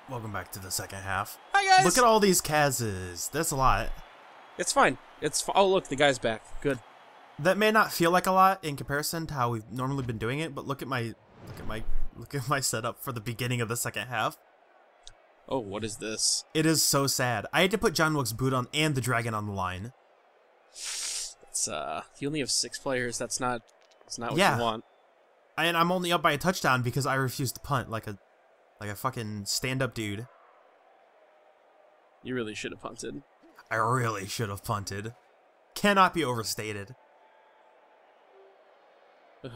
Welcome back to the second half. Hi, guys! Look at all these Kazes. That's a lot. It's fine. Oh, look, the guy's back. Good. That may not feel like a lot in comparison to how we've normally been doing it, but look at my setup for the beginning of the second half. Oh, what is this? It is so sad. I had to put John Wick's boot on and the dragon on the line. It's you only have 6 players. That's not what Yeah. you want. And I'm only up by a touchdown because I refused to punt like a fucking stand-up dude. You really should have punted. I really should have punted. Cannot be overstated. Ugh.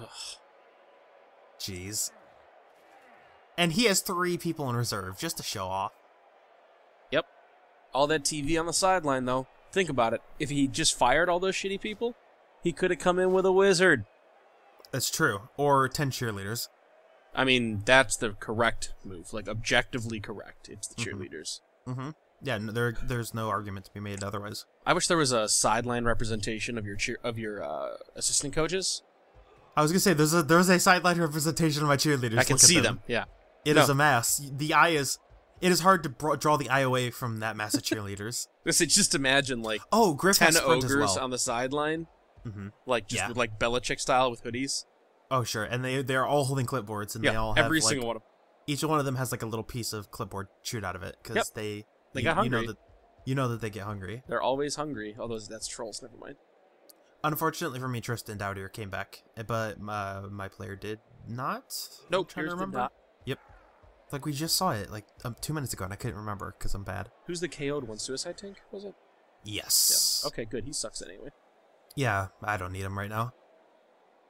Jeez. And he has 3 people in reserve just to show off. Yep. All that TV on the sideline, though. Think about it. If he just fired all those shitty people, he could have come in with a wizard. That's true. Or 10 cheerleaders. I mean, that's the correct move. Like, objectively correct. It's the cheerleaders. Mm-hmm. Yeah, no, there's no argument to be made otherwise. I wish there was a sideline representation of your assistant coaches. I was gonna say there's a sideline representation of my cheerleaders. I can see them. Yeah. It is a mass. It is hard to draw the eye away from that mass of cheerleaders. Just imagine like Griff 10 has sprint ogres as well. on the sideline, like just with, like Belichick style with hoodies. Oh sure, and they're all holding clipboards, and they all have every like, single one. Each one of them has like a little piece of clipboard shoot out of it because they got hungry. You know that they get hungry. They're always hungry. Although that's trolls. Never mind. Unfortunately for me, Tristan Dowdier came back, but my player did not. Nope, I'm trying to remember. Did not. Yep. Like we just saw it like 2 minutes ago, and I couldn't remember because I'm bad. Who's the KO'd one? Suicide Tank, was it? Yes. Yeah. Okay, good. He sucks anyway. Yeah, I don't need him right now.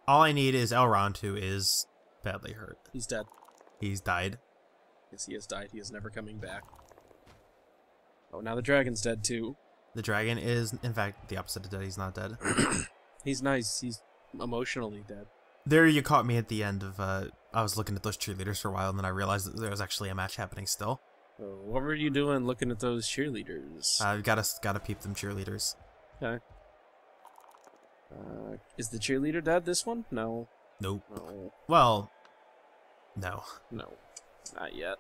All I need is Elrond, who is badly hurt. He's dead. He's died. Yes, he has died. He is never coming back. Oh, now the dragon's dead too. The dragon is, in fact, the opposite of dead. He's not dead. He's nice. He's emotionally dead. There you caught me at the end of, I was looking at those cheerleaders for a while, and then I realized that there was actually a match happening still. Oh, what were you doing looking at those cheerleaders? I've gotta peep them cheerleaders. Okay. Is the cheerleader dead, this one? No. Nope. No. Well, no. No. Not yet.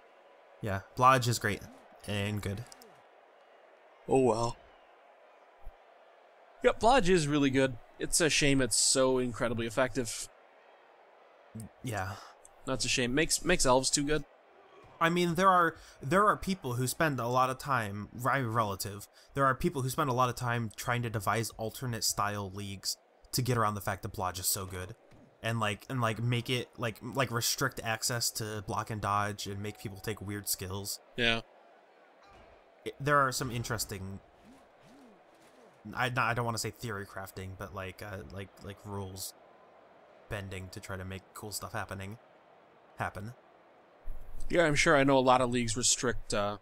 Yeah, Blodge is great and good. Oh well. Yep, Blodge is really good. It's a shame it's so incredibly effective. Yeah. That's a shame. Makes elves too good. I mean, there are people who spend a lot of time, relative. There are people who spend a lot of time trying to devise alternate style leagues to get around the fact that Blodge is so good, and make it like restrict access to block and dodge and make people take weird skills. Yeah. There are some interesting. I don't want to say theory crafting, but like rules bending to try to make cool stuff happen. Yeah, I'm sure. I know a lot of leagues restrict the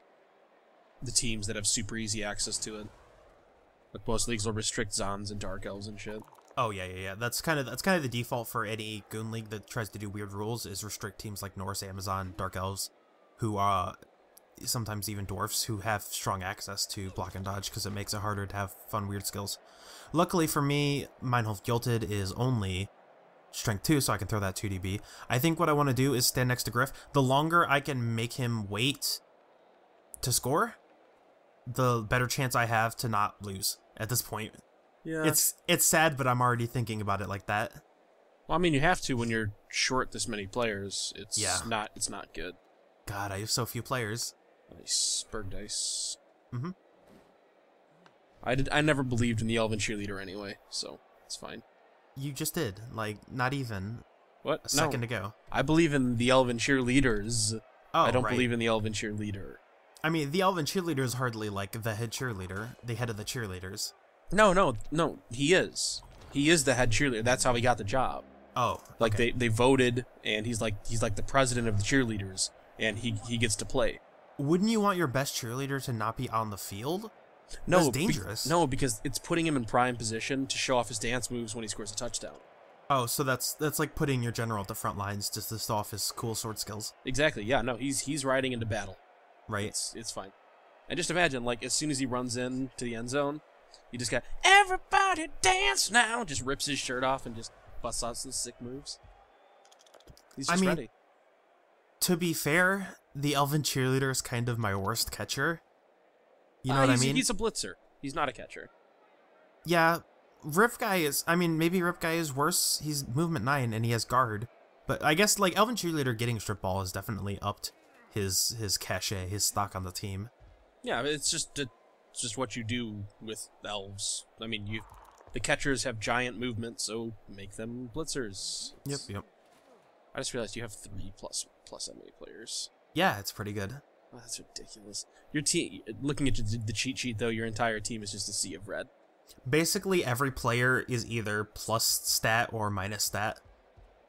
teams that have super easy access to it. Like most leagues will restrict Zons and Dark Elves and shit. Oh yeah. That's kind of the default for any Goon League that tries to do weird rules is restrict teams like Norse, Amazon, Dark Elves, who sometimes even dwarfs who have strong access to block and dodge because it makes it harder to have fun weird skills. Luckily for me, Meinhof Gilted is only Strength 2, so I can throw that 2dB. I think what I want to do is stand next to Griff. The longer I can make him wait to score, the better chance I have to not lose at this point. Yeah. It's sad, but I'm already thinking about it like that. Well, I mean, you have to when you're short this many players. It's not good. God, I have so few players. Nice. Berg dice. Mm-hmm. I never believed in the Elven Cheerleader anyway, so it's fine. You just did. Like, not even what? a second ago. I believe in the Elven Cheerleaders. Oh, I don't right. believe in the Elven Cheerleader. I mean, the Elven Cheerleader is hardly like the head cheerleader, the head of the cheerleaders. No, he is. He is the head cheerleader. That's how he got the job. Oh, like okay. they voted, and he's like the president of the cheerleaders, and he gets to play. Wouldn't you want your best cheerleader to not be on the field? No, that's dangerous. No, because it's putting him in prime position to show off his dance moves when he scores a touchdown. Oh, so that's like putting your general at the front lines just to show off his cool sword skills. Exactly. Yeah. No, he's riding into battle. Right. It's fine. And just imagine, like, as soon as he runs in to the end zone, you just got everybody dance now. Just rips his shirt off and just busts out some sick moves. He's just ready. To be fair, the Elven Cheerleader is kind of my worst catcher. You know what I mean? He's a blitzer. He's not a catcher. Yeah, Rip Guy is... I mean, maybe Rip Guy is worse. He's movement 9 and he has guard. But I guess, like, Elven Cheerleader getting strip ball has definitely upped his cachet, his stock on the team. Yeah, it's just what you do with elves. I mean, the catchers have giant movement, so make them blitzers. Yep. I just realized you have 3 plus MA players. Yeah, it's pretty good. Oh, that's ridiculous. Your team, looking at the cheat sheet though, your entire team is just a sea of red. Basically, every player is either plus stat or minus stat.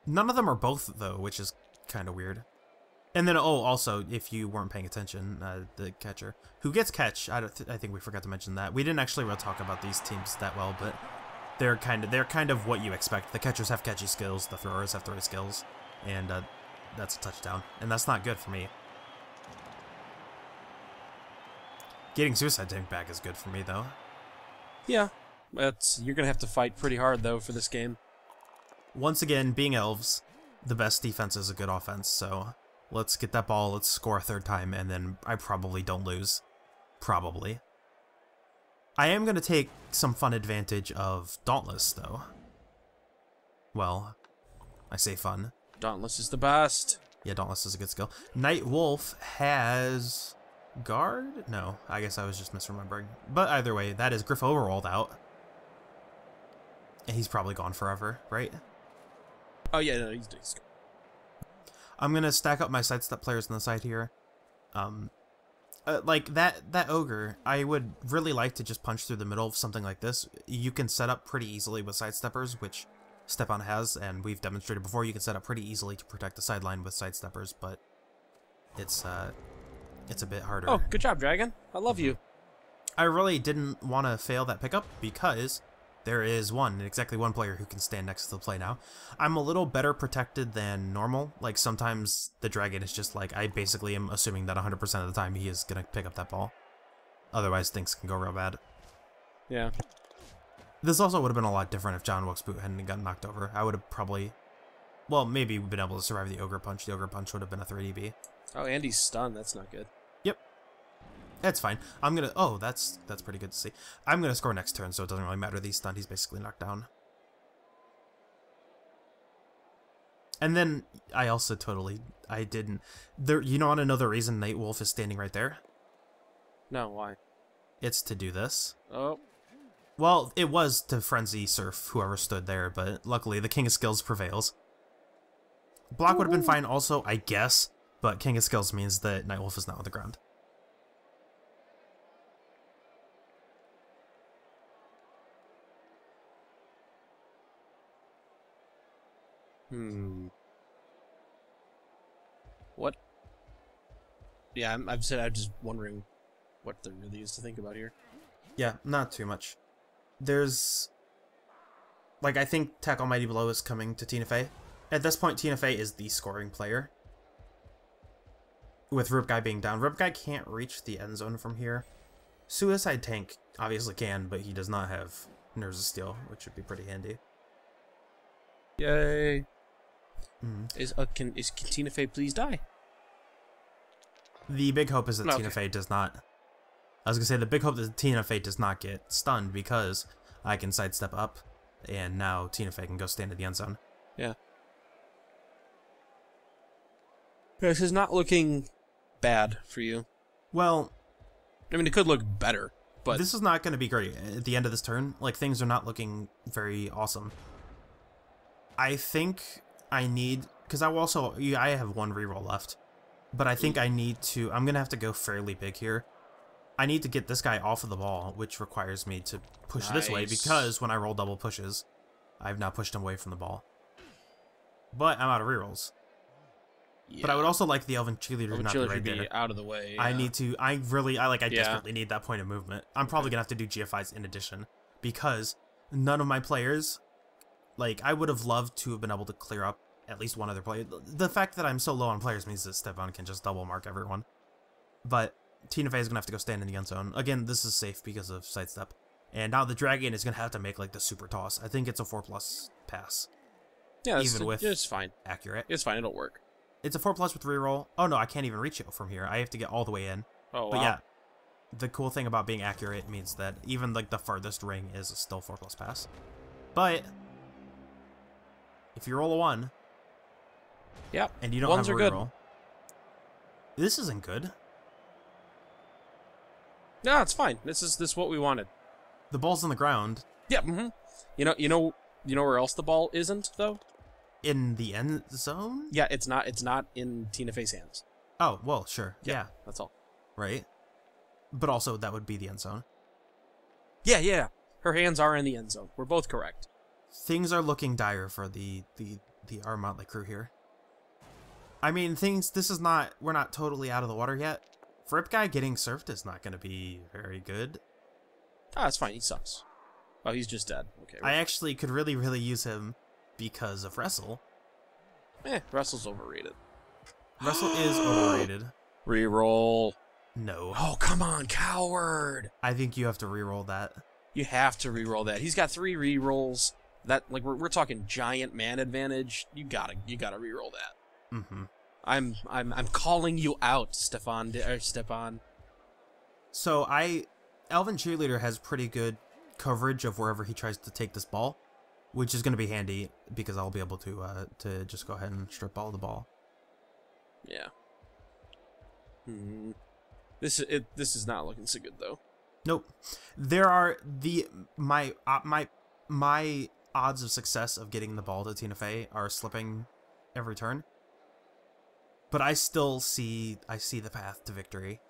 None of them are both, though, which is kind of weird. And then, also, if you weren't paying attention, the catcher. Who gets catch? I think we forgot to mention that. We didn't actually really talk about these teams that well, but they're kind of what you expect. The catchers have catchy skills, the throwers have throw skills, and that's a touchdown. And that's not good for me. Getting Suicide Tank back is good for me, though. Yeah, you're gonna have to fight pretty hard though for this game. Once again, being elves, the best defense is a good offense, so let's get that ball, let's score a third time, and then I probably don't lose. Probably. I am going to take some fun advantage of Dauntless, though. Well, I say fun. Dauntless is the best. Yeah, Dauntless is a good skill. Night Wolf has... guard? No, I guess I was just misremembering. But either way, that is Griff Overrolled out. And he's probably gone forever, right? Oh yeah, no, he's gone. I'm gonna stack up my sidestep players on the side here. Like that ogre, I would really like to just punch through the middle of something like this. You can set up pretty easily with sidesteppers, which Stepan has, and we've demonstrated before. You can set up pretty easily to protect the sideline with sidesteppers, but it's a bit harder. Oh, good job, Dragon. I love you. I really didn't want to fail that pickup because there is exactly one player who can stand next to the play now. I'm a little better protected than normal. Like, sometimes the Dragon is just like, I basically am assuming that 100% of the time he is going to pick up that ball. Otherwise, things can go real bad. Yeah. This also would have been a lot different if John Wilkes Boot hadn't gotten knocked over. I would have probably, well, maybe been able to survive the Ogre Punch. The Ogre Punch would have been a 3DB. Oh, Andy's stunned. That's not good. Yep. That's fine. I'm gonna... Oh, that's pretty good to see. I'm gonna score next turn, so it doesn't really matter that he's stunned. He's basically knocked down. And then I also I didn't... You don't want to know the reason Night Wolf is standing right there? No, why? It's to do this. Oh. Well, it was to Frenzy Surf whoever stood there, but luckily the King of Skills prevails. Block would have been fine also, I guess, but King of Skills means that Night Wolf is not on the ground. What? Yeah, I'm just wondering what there really is to think about here. Yeah, not too much. There's... Like, I think Tackle Mighty Blow is coming to Tina Fey. At this point, Tina Fey is the scoring player. With Rip Guy being down. Rip Guy can't reach the end zone from here. Suicide Tank obviously can, but he does not have Nerves of Steel, which would be pretty handy. Yay! Can Tina Fey please die? The big hope is that Okay. Tina Fey does not... I was gonna say, the big hope that Tina Fey does not get stunned because I can sidestep up, and now Tina Fey can go stand in the end zone. Yeah. This is not looking bad for you. Well... I mean, it could look better, but... This is not going to be great. At the end of this turn, like, things are not looking very awesome. I think I need... Because I have one reroll left. But I think I need to... I'm going to have to go fairly big here. I need to get this guy off of the ball, which requires me to push this way, because when I roll double pushes, I've now pushed him away from the ball. But I'm out of rerolls. Yeah. But I would also like the Elven Cheerleader to not be right there. Out of the way. Yeah. I need to... I desperately need that point of movement. I'm probably going to have to do GFIs in addition, because none of my players... Like, I would have loved to have been able to clear up at least one other player. The fact that I'm so low on players means that Stepan can just double mark everyone. But Tina Fey is going to have to go stand in the end zone. Again, this is safe because of sidestep. And now the Dragon is going to have to make, like, the super toss. I think it's a 4+ pass. Yeah, even with it's fine. Accurate. It's fine, it'll work. It's a 4+ with reroll. Oh no, I can't even reach it from here. I have to get all the way in. Oh, wow. But yeah, the cool thing about being accurate means that even like the farthest ring is still 4+ pass. But if you roll a 1, Yep. and you don't Ones have a are reroll, this isn't good. No, it's fine. This is what we wanted. The ball's on the ground. Yeah. Mm-hmm. You know where else the ball isn't though? In the end zone? Yeah, it's not. It's not in Tina Fey's hands. Oh, well, sure. Yeah. That's all. Right. But also, that would be the end zone. Yeah. Her hands are in the end zone. We're both correct. Things are looking dire for our Motley crew here. I mean, we're not totally out of the water yet. Rip Guy getting surfed is not going to be very good. Ah, it's fine. He sucks. Oh, he's just dead. Okay. I actually could really, really use him because of Wrestle. Wrestle's overrated. Wrestle is overrated. Reroll. No. Oh, come on, coward. I think you have to reroll that. You have to reroll that. He's got 3 rerolls. That like we're talking giant man advantage. You gotta reroll that. Mm-hmm. I'm calling you out, Stepan. So Elvin Cheerleader has pretty good coverage of wherever he tries to take this ball, which is going to be handy because I'll be able to just go ahead and strip all the ball. Yeah. This is not looking so good though. Nope. There are my odds of success of getting the ball to Tina Fey are slipping every turn. But I see the path to victory.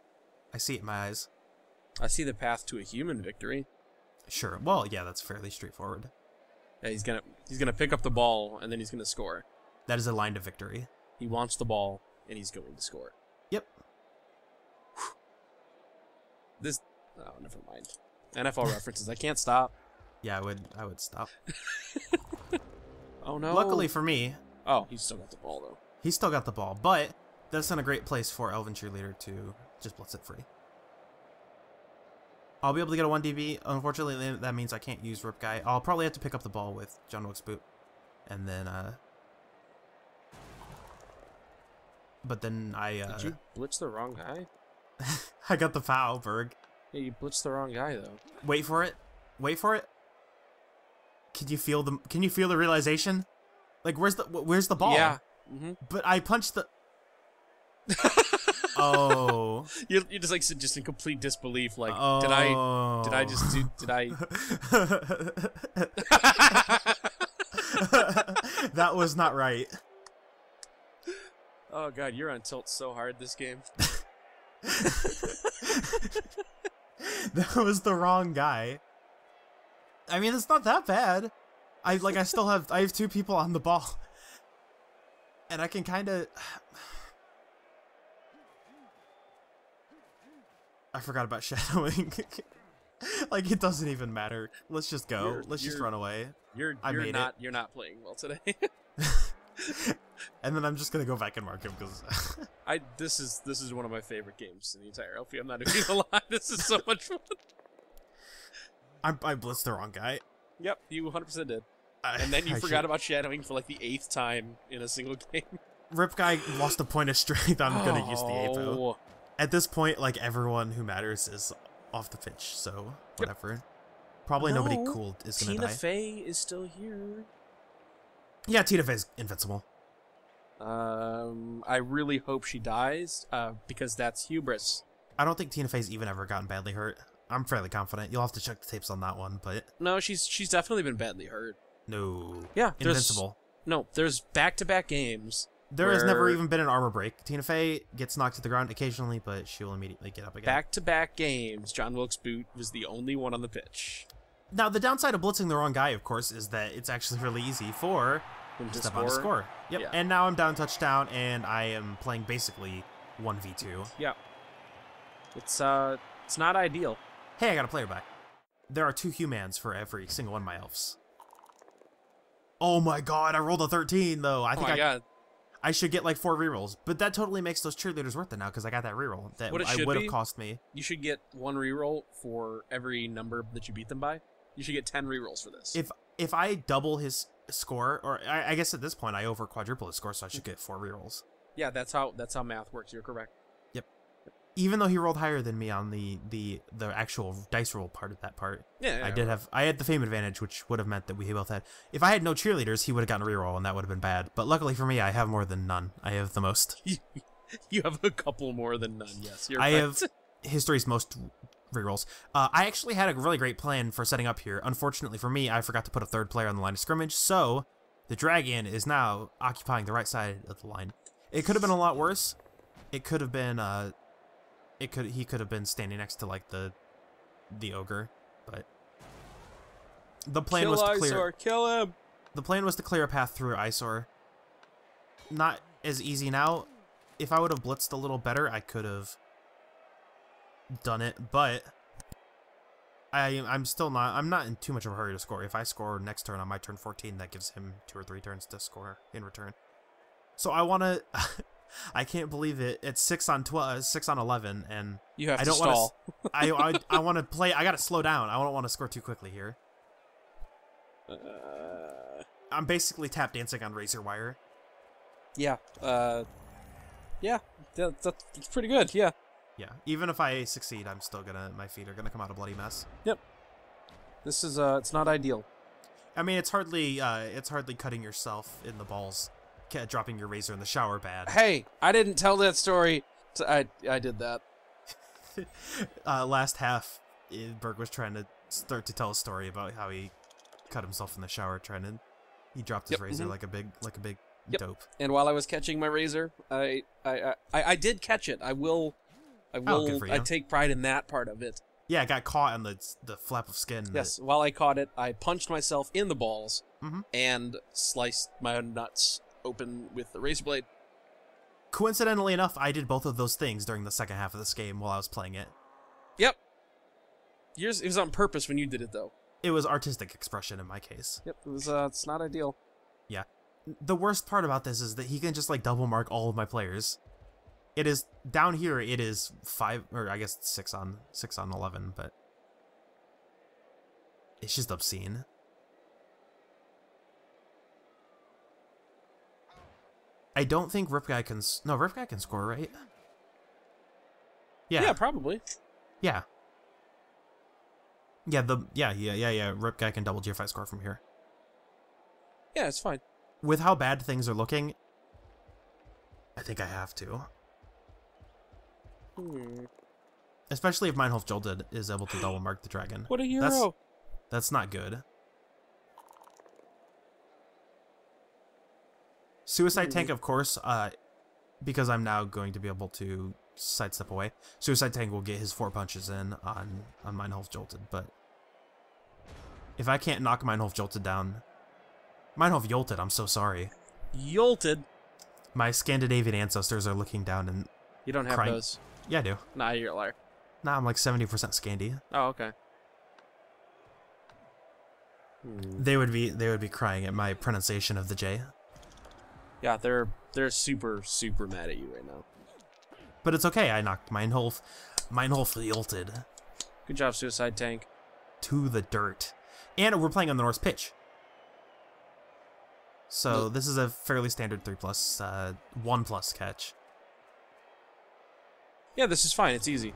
I see it in my eyes. I see the path to a human victory. Sure. Well, yeah, that's fairly straightforward. Yeah, he's gonna pick up the ball and then he's gonna score. That is a line to victory. He wants the ball and he's going to score. Yep. Oh, never mind. NFL references. I can't stop. Yeah, I would stop. Oh no. Luckily for me. Oh, he's still got the ball though. He's still got the ball, but that's in a great place for Elvin Cheerleader to just blitz it free. I'll be able to get a 1DB. Unfortunately, that means I can't use Rip Guy. I'll probably have to pick up the ball with John Wilkes Boot. And then, but then Did you blitz the wrong guy? I got the foul, Berg. Yeah, you blitzed the wrong guy though. Wait for it. Wait for it. Can you feel the realization? Like, where's the ball? Yeah. Mm-hmm. But I punched the... Oh. You're just in complete disbelief. Like, oh. did I just do? Did I? That was not right. Oh god, you're on tilt so hard this game. That was the wrong guy. I mean, it's not that bad. I have 2 people on the ball. And I can kind of... I forgot about shadowing. Like, it doesn't even matter. Let's just go. Let's just run away. You're not playing well today. And then I'm just gonna go back and mark him because this is one of my favorite games in the entire LP. I'm not even gonna lie. This is so much fun. I blitzed the wrong guy. Yep, you 100% did. And then you forgot about shadowing for like the 8th time in a single game. Rip Guy lost a point of strength. I'm gonna use the APO. At this point, like, everyone who matters is off the pitch, so whatever. Yep. Probably nobody cool is gonna die. Tina Fey is still here. Yeah, Tina Fey's invincible. I really hope she dies, because that's hubris. I don't think Tina Fey's even ever gotten badly hurt. I'm fairly confident. You'll have to check the tapes on that one, but... No, she's definitely been badly hurt. No. Yeah, invincible. There's back-to-back games. There has never even been an armor break. Tina Fey gets knocked to the ground occasionally, but she will immediately get up again. Back-to-back games, John Wilkes Boot was the only one on the pitch. Now, the downside of blitzing the wrong guy, of course, is that it's actually really easy for him to step on to score. Yep, yeah. And now I'm down touchdown, and I am playing basically 1v2. Yeah. It's not ideal. Hey, I got a player back. There are 2 humans for every single one of my elves. Oh my god, I rolled a 13, though. I think I should get like 4 rerolls, but that totally makes those cheerleaders worth it now because I got that reroll that would have cost me. You should get 1 reroll for every number that you beat them by. You should get 10 rerolls for this. If I double his score, or I guess at this point I over quadruple his score, so I should get 4 rerolls. Yeah, that's how math works. You're correct. Yep. Even though he rolled higher than me on the actual dice roll part of that part. Yeah, I had the fame advantage, which would have meant that we both had. If I had no cheerleaders, he would have gotten a reroll, and that would have been bad. But luckily for me, I have more than none. I have the most. You have a couple more than none. Yes, you're I right. have history's most rerolls. I actually had a really great plan for setting up here. Unfortunately for me, I forgot to put a third player on the line of scrimmage, so the dragon is now occupying the right side of the line. It could have been a lot worse. It could have been he could have been standing next to like the ogre, but the plan was to clear. Eyesore, kill him. The plan was to clear a path through Eyesore. Not as easy now. If I would have blitzed a little better, I could have done it, but I'm not in too much of a hurry to score. If I score next turn on my turn 14, that gives him 2 or 3 turns to score in return. So I want to I can't believe it. It's 6 on 11 and You have I to don't stall. I want to play. I got to slow down. I don't want to score too quickly here. I'm basically tap dancing on razor wire. Yeah. Yeah. That's pretty good. Yeah. Yeah. Even if I succeed, I'm still my feet are gonna come out a bloody mess. Yep. This is it's not ideal. I mean, it's hardly cutting yourself in the balls, dropping your razor in the shower bad. Hey, I didn't tell that story. I did that. Last half, Berg was trying to start to tell a story about how he cut himself in the shower he dropped his razor like a big dope. And while I was catching my razor, I did catch it. I will. Good for you. I take pride in that part of it. Yeah, it got caught on the flap of skin. Yes, while I caught it, I punched myself in the balls and sliced my own nuts open with the razor blade. Coincidentally enough, I did both of those things during the second half of this game while I was playing it. Yep. It was on purpose when you did it, though. It was artistic expression in my case. Yep, it was. It's not ideal. Yeah. The worst part about this is that he can just like double mark all of my players. It is down here. It is 5, or I guess 6 on 11, but it's just obscene. I don't think Rip Guy can. No, Rip Guy can score, right? Yeah. Yeah, probably. Yeah. Yeah. Rip Guy can double GFI score from here. Yeah, it's fine. With how bad things are looking, I think I have to. Especially if Meinhof Jolted is able to double mark the dragon. What a hero! That's not good. Suicide Tank, of course, because I'm now going to be able to sidestep away. Suicide Tank will get his 4 punches in on Meinhof Jolted, but if I can't knock Meinhof Jolted down... Meinhof Jolted, I'm so sorry. Jolted? My Scandinavian ancestors are looking down and You don't have crying. those. Yeah, I do. Nah, you're a liar. Nah, I'm like 70% Scandi. Oh, okay. They would be crying at my pronunciation of the J. Yeah, they're super mad at you right now. But it's okay. I knocked Meinhof Jolted Good job, Suicide Tank. to the dirt, and we're playing on the Norse pitch. So this is a fairly standard 3+, 1+ catch. Yeah, this is fine. It's easy.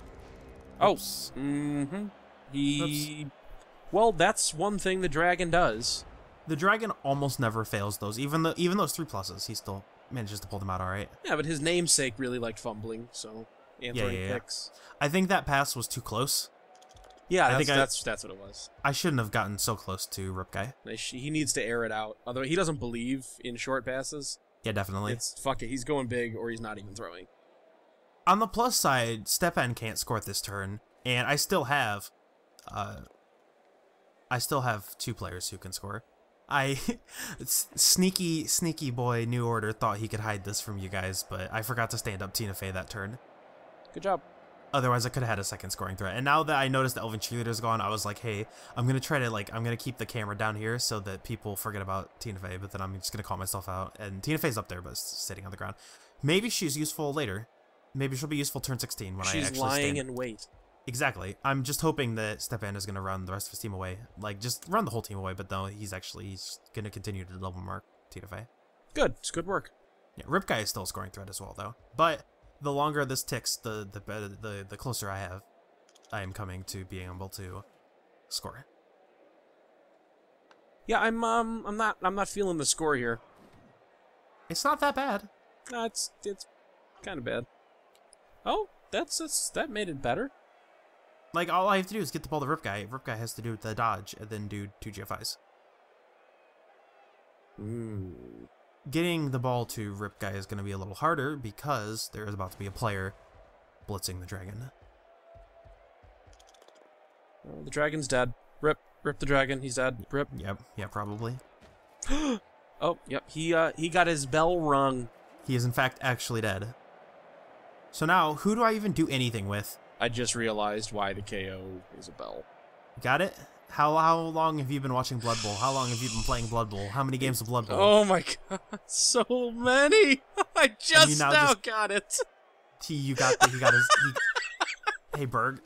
Oops. Oh. Well, that's one thing the dragon does. The dragon almost never fails those. Even those 3+, he still manages to pull them out all right. Yeah, but his namesake really liked fumbling, so and throwing picks. I think that pass was too close. Yeah, that's what it was. I shouldn't have gotten so close to Rip Guy. He needs to air it out. Although he doesn't believe in short passes. Yeah, definitely. It's fuck it. He's going big, or he's not even throwing. On the plus side, Stepan can't score at this turn, and I still have 2 players who can score. Sneaky boy New Order thought he could hide this from you guys, but I forgot to stand up Tina Fey that turn. Good job. Otherwise, I could have had a second scoring threat. And now that I noticed the Elven Cheerleader's gone, I was like, hey, I'm going to try to, I'm going to keep the camera down here so that people forget about Tina Fey, but then I'm just going to call myself out. And Tina Fey's up there, but sitting on the ground. Maybe she's useful later. Maybe she'll be useful turn 16 when I actually She's lying in wait. Exactly. I'm just hoping that Stepan is going to run the rest of his team away. Just run the whole team away, but no, he's going to continue to double mark Tina Fey. Good. It's good work. Yeah, Rip Guy is still a scoring threat as well, though. But the longer this ticks, the better, the closer I am coming to being able to score. Yeah, I'm not feeling the score here. It's not that bad. No, it's kind of bad. Oh, that made it better. Like, all I have to do is get the ball to Rip Guy. Rip Guy has to do the dodge and then do 2 GFIs. Getting the ball to Rip Guy is going to be a little harder because there is about to be a player blitzing the dragon. Oh, the dragon's dead. Rip the dragon. He's dead. Rip. Yep. Yeah, probably. Oh, yep. He got his bell rung. He is in fact actually dead. So now, who do I even do anything with? I just realized why the KO is a bell. Got it? How long have you been watching Blood Bowl? How long have you been playing Blood Bowl? How many games of Blood Bowl? Oh my god, so many! I just now got it. He got his. Hey, Berg.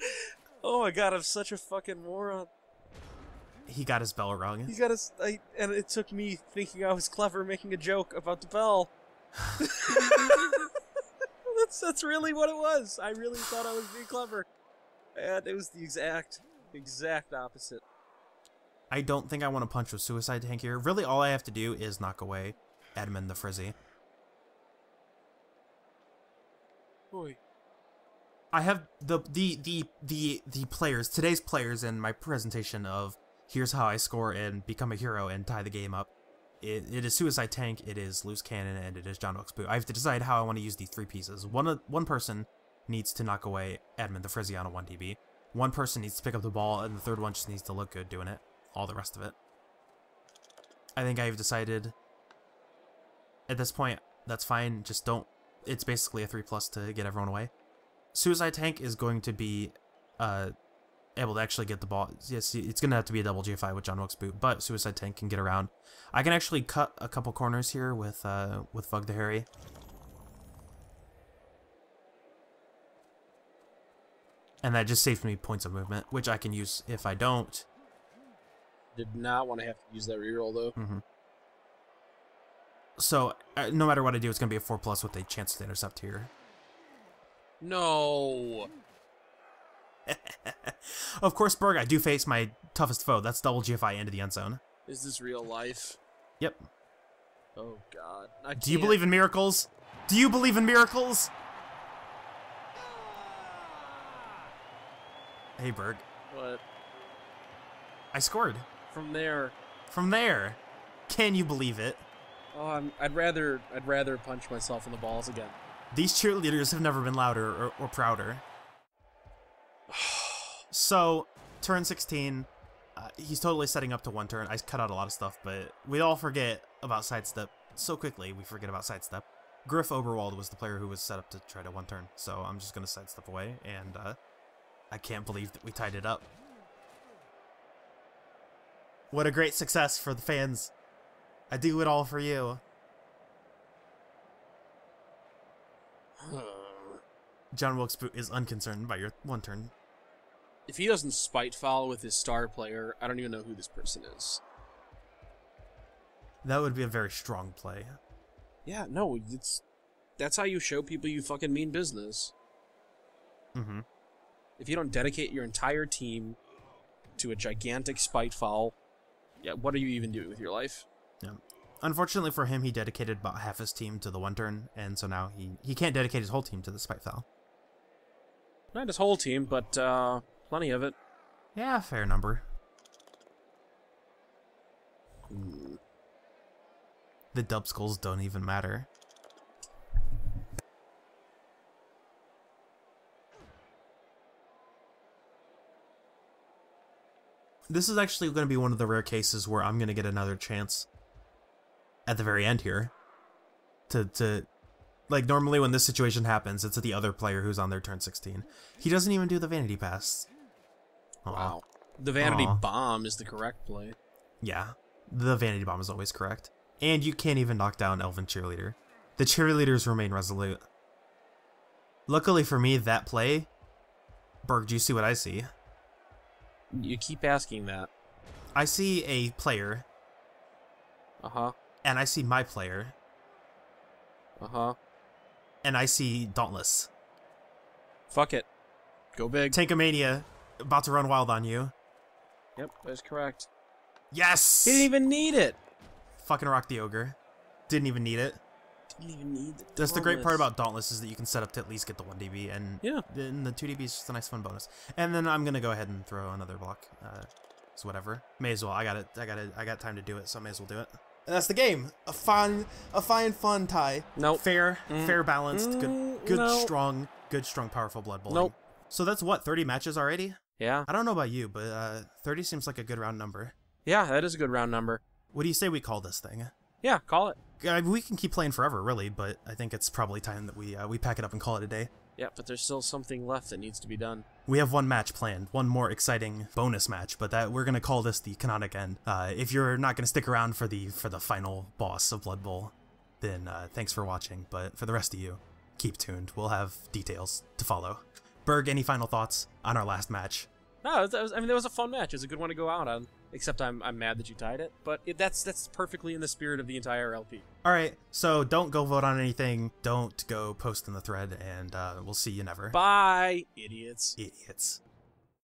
Oh my god, I'm such a fucking moron. He got his bell rung. He got his. And it took me thinking I was clever making a joke about the bell. That's really what it was. I really thought I was being clever. And it was the exact opposite. I don't think I want to punch with Suicide Tank here. Really, all I have to do is knock away Edmund the Frizzy. Boy. I have the players, today's players in my presentation of here's how I score and become a hero and tie the game up. It is Suicide Tank, it is Loose Cannon, and it is John Wilkes Booth. I have to decide how I want to use these 3 pieces. One person needs to knock away Edmund the Frizzy on a 1DB. One person needs to pick up the ball, and the third one just needs to look good doing it. All the rest of it. I think I've decided at this point, that's fine, just don't... It's basically a 3+ to get everyone away. Suicide Tank is going to be able to actually get the ball. Yes, it's going to have to be a double GFI with John Wilkes Booth, but Suicide Tank can get around. I can actually cut a couple corners here with Fug the Harry. And that just saved me points of movement, which I can use if I don't. Did not want to have to use that reroll, though. So, no matter what I do, it's going to be a 4+ with a chance to intercept here. No! Of course, Berg, I do face my toughest foe. That's double GFI into the end zone. Is this real life? Yep. Oh, God. Do you believe in miracles? Do you believe in miracles? Hey, Berg. What? I scored. From there. From there. Can you believe it? Oh, I'd rather punch myself in the balls again. These cheerleaders have never been louder or prouder. So, turn 16, he's totally setting up to 1 turn. I cut out a lot of stuff, but we all forget about sidestep so quickly. We forget about sidestep. Griff Oberwald was the player who was set up to try to 1 turn, so I'm just going to sidestep away, and I can't believe that we tied it up. What a great success for the fans. I do it all for you. John Wilkes Booth is unconcerned by your 1 turn. If he doesn't spite foul with his star player, I don't even know who this person is. That would be a very strong play. Yeah, no, that's how you show people you fucking mean business. If you don't dedicate your entire team to a gigantic spite foul, yeah, what are you even doing with your life? Yeah. Unfortunately for him, he dedicated about half his team to the 1 turn, and so now he can't dedicate his whole team to the spite foul. Not his whole team, but plenty of it. Yeah, fair number. The dub skulls don't even matter. This is actually going to be one of the rare cases where I'm going to get another chance at the very end here to like, normally when this situation happens, it's the other player who's on their turn 16. He doesn't even do the vanity pass. Aww. Wow. The vanity bomb is the correct play. Yeah, the vanity bomb is always correct. And you can't even knock down Elven Cheerleader. The cheerleaders remain resolute. Luckily for me, that play... Berg, do you see what I see? You keep asking that. I see a player. Uh-huh. And I see my player. Uh-huh. And I see Dauntless. Fuck it. Go big. Tankomania, about to run wild on you. Yep, that's correct. Yes! He didn't even need it. Fucking rock the ogre. Didn't even need it. Didn't even need the That's the great part about Dauntless is that you can set up to at least get the 1 DB, and yeah, then the 2 DB is just a nice fun bonus. And then I'm gonna go ahead and throw another block. So whatever. May as well. I got time to do it, so I may as well do it. And that's the game. A fine, fun tie. Nope. Fair, fair, balanced, good, no. strong, powerful blood bowling. Nope. So that's what, 30 matches already? Yeah. I don't know about you, but 30 seems like a good round number. Yeah, that is a good round number. What do you say we call this thing? Yeah, call it. We can keep playing forever, really, but I think it's probably time that we pack it up and call it a day. Yeah, but there's still something left that needs to be done. We have one match planned, one more exciting bonus match, but that we're gonna call this the canonic end. If you're not gonna stick around for the final boss of Blood Bowl, then thanks for watching. But for the rest of you, keep tuned. We'll have details to follow. Berg, any final thoughts on our last match? No, that was a fun match. It was a good one to go out on. Except I'm mad that you tied it, but that's perfectly in the spirit of the entire LP. All right, so don't go vote on anything. Don't go post in the thread, and we'll see you never. Bye, idiots. Idiots.